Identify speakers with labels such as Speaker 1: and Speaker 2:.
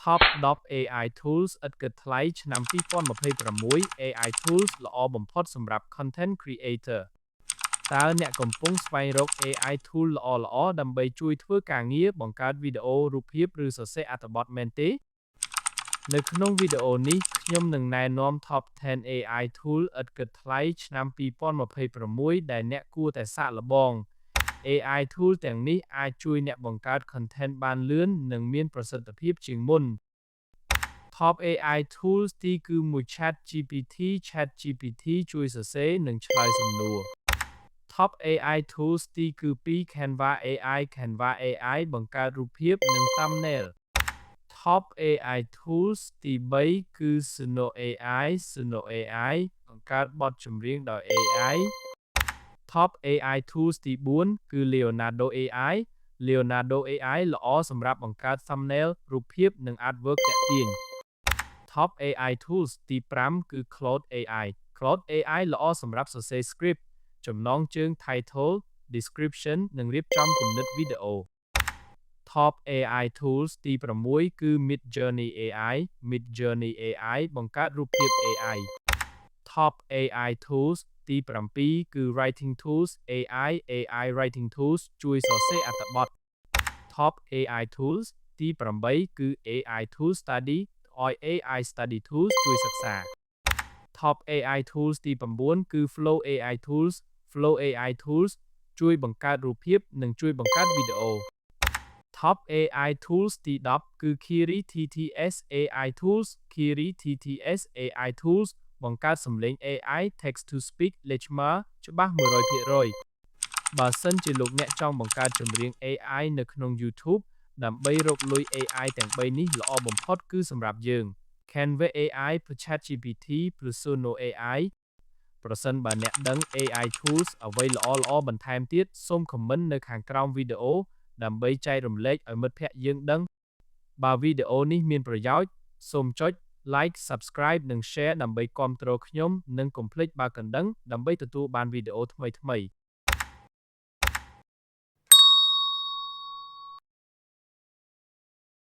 Speaker 1: Top 10 AI Tools ឥតគិតថ្លៃឆ្នាំ2026 AI Tools ល្អបំផុតសម្រាប់ Content Creator តើអ្នកកំពុងស្វែងរក AI Tool ល្អៗដើម្បីជួយធ្វើការងារបង្កើតវីដេអូរូបភាពឬសរសេរអត្ថបទមែនទេនៅក្នុងវីដេអូនេះខ្ញុំនឹងណែនាំ Top 10 AI Tool ឥតគិតថ្លៃឆ្នាំ2026ដែលអ្នកគួរតែសាកល្បង AI Tool ទាំងនេះអាចជួយអ្នកបង្កើត Content បានលឿននិងមានប្រសិទ្ធភាពជាងមុន Top AI Tools ទីគឺ1 ChatGPT ChatGPT ជួយសរសេរនិងឆ្លើយសំណួរ Top AI Tools ទីគឺ2 Canva AI Canva AI បង្កើតរូបភាពនិង Thumbnail Top AI Tools ទី3គឺ Suno AI Suno AI បង្កើតបទចម្រៀងដោយ AI Top AI Tools ទី4គឺ Leonardo AI Leonardo AI ល្អសម្រាប់បង្កើត Thumbnail រូបភាពនិង Artwork ទាក់ទាញ Top AI Tools ទី5គឺ Claude AI Claude AI ល្អសម្រាប់សរសេរ Script ចំណងជើង Title Description និងរៀបចំគំនិតវីដេអូ Top AI Tools ទី6គឺ Midjourney AI Midjourney AI បង្កើតរូបភាព AI Top AI Tools ទី7គឺ Writing Tools AI AI Writing Tools ជួយសរសេរអត្ថបទ Top AI Tools ទី8គឺ AI Tool Study AI Study Tools ជួយសិក្សា Top AI Tools ទី9គឺ Flow AI Tools Flow AI Tools ជួយបង្កើតរូបភាពនិងជួយបង្កើតវីដេអូ Top AI Tools ទី10គឺ Kiri TTS AI Tools Kiri TTS AI Tools បង្កើតសំឡេង AI Text to Speech លេចមើលច្បាស់ 100% បើសិនជាលោកអ្នកចង់បង្កើតចម្រៀង AI នៅក្នុង YouTube ដើម្បីរកលុយ AI ទាំង3នេះល្អបំផុតគឺសម្រាប់យើង Canva AI ChatGPT Suno AI ប្រសិនបើអ្នកដឹង AI Tools អ្វីល្អៗបន្ថែមទៀតសូម comment នៅខាងក្រោមវីដេអូដើម្បីចែករំលែកឲ្យមិត្តភក្តិយើងដឹងបើវីដេអូនេះមានប្រយោជន៍សូមចុច Like Subscribe និង Share ដើម្បីគាំទ្រខ្ញុំនិងកុំភ្លេចបើកកណ្ដឹងដើម្បីទទួលបានវីដេអូថ្មីៗ